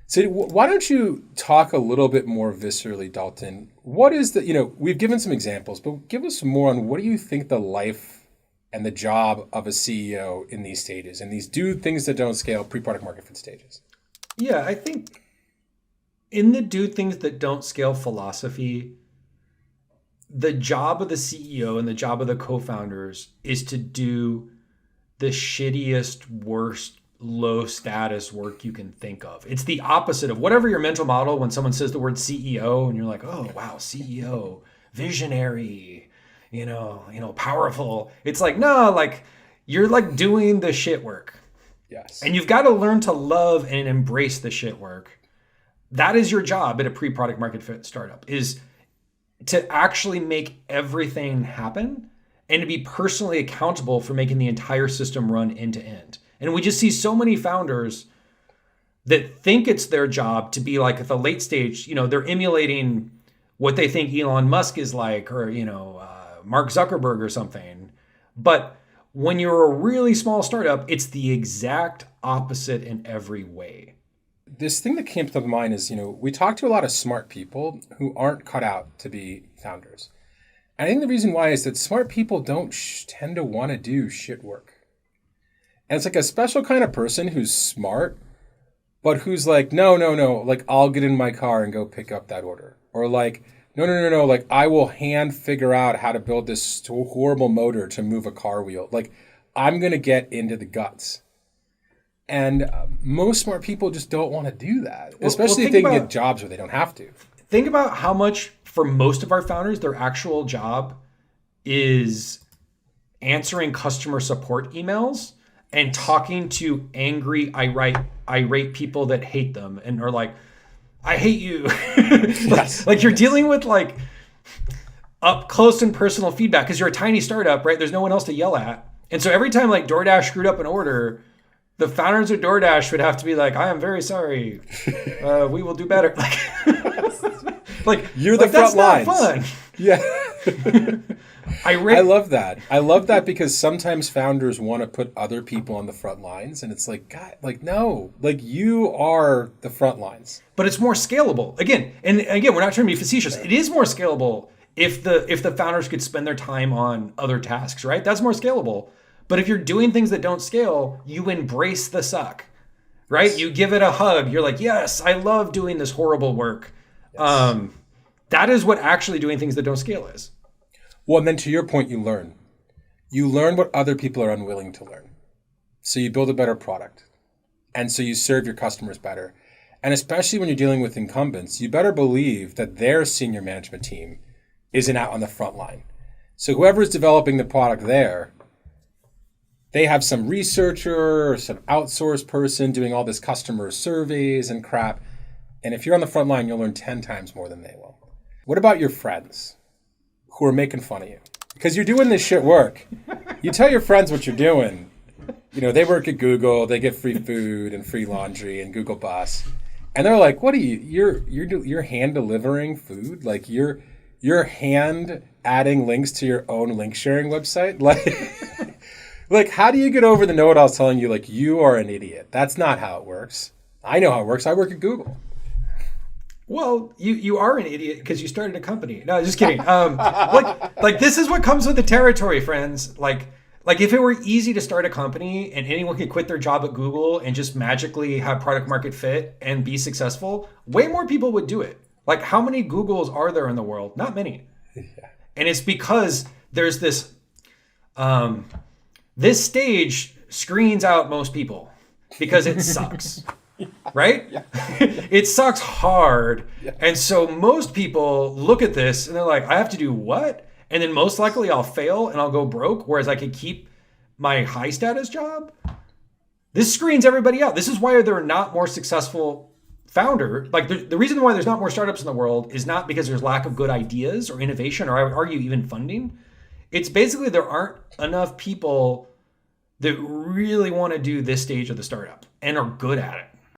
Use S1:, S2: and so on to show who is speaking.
S1: So why don't you talk a little bit more viscerally, Dalton? What is we've given some examples, but give us more on what do you think the life and the job of a CEO in these stages, and these do things that don't scale pre-product market fit stages?
S2: Yeah, I think in the do things that don't scale philosophy, the job of the CEO and the job of the co-founders is to do the shittiest, worst, low status work you can think of. It's the opposite of whatever your mental model when someone says the word CEO and you're like, oh wow, CEO, visionary, powerful. It's like, no, like you're like doing the shit work.
S1: Yes.
S2: And you've got to learn to love and embrace the shit work. That is your job at a pre-product market fit startup, is to actually make everything happen and to be personally accountable for making the entire system run end to end. And we just see so many founders that think it's their job to be like at the late stage, they're emulating what they think Elon Musk is like, or, Mark Zuckerberg or something. But when you're a really small startup, it's the exact opposite in every way.
S1: This thing that came to mind is, we talk to a lot of smart people who aren't cut out to be founders. And I think the reason why is that smart people don't tend to want to do shit work. And it's like a special kind of person who's smart, but who's like, no, like I'll get in my car and go pick up that order. Or like, no, like I will hand figure out how to build this horrible motor to move a car wheel. Like I'm going to get into the guts. And most smart people just don't want to do that, especially if they can get jobs where they don't have to.
S2: Think about how much, for most of our founders, their actual job is answering customer support emails and talking to angry, irate people that hate them and are like, I hate you.
S1: Yes.
S2: Like you're dealing with like up close and personal feedback because you're a tiny startup, right? There's no one else to yell at. And so every time like DoorDash screwed up an order, the founders of DoorDash would have to be like, I am very sorry. We will do better. Like
S1: you're the front lines.
S2: That's not fun.
S1: Yeah. I love that. I love that because sometimes founders want to put other people on the front lines, and it's like, God, like no, like you are the front lines.
S2: But it's more scalable. Again, we're not trying to be facetious. It is more scalable if the founders could spend their time on other tasks, right? That's more scalable. But if you're doing things that don't scale, you embrace the suck, right? You give it a hug. You're like, yes, I love doing this horrible work. Yes. That is what actually doing things that don't scale is.
S1: Well, and then to your point, you learn. You learn what other people are unwilling to learn. So you build a better product. And so you serve your customers better. And especially when you're dealing with incumbents, you better believe that their senior management team isn't out on the front line. So whoever is developing the product there, they have some researcher or some outsourced person doing all this customer surveys and crap. And if you're on the front line, you'll learn 10 times more than they will. What about your friends who are making fun of you? Because you're doing this shit work. You tell your friends what you're doing. They work at Google, they get free food and free laundry and Google Bus. And they're like, what are you're hand delivering food? Like you're hand adding links to your own link sharing website? Like how do you get over the know-it-alls telling you like you are an idiot? That's not how it works. I know how it works. I work at Google.
S2: Well, you are an idiot because you started a company. No, just kidding. Like this is what comes with the territory, friends. Like if it were easy to start a company and anyone could quit their job at Google and just magically have product market fit and be successful, way more people would do it. Like how many Googles are there in the world? Not many. Yeah. And it's because there's this stage screens out most people because it sucks. Right?
S1: Yeah.
S2: It sucks hard.
S1: Yeah.
S2: And so most people look at this and they're like, I have to do what? And then most likely I'll fail and I'll go broke, whereas I could keep my high status job. This screens everybody out. This is why there are not more successful founder. Like the reason why there's not more startups in the world is not because there's lack of good ideas or innovation, or I would argue even funding. It's basically there aren't enough people that really want to do this stage of the startup and are good at it.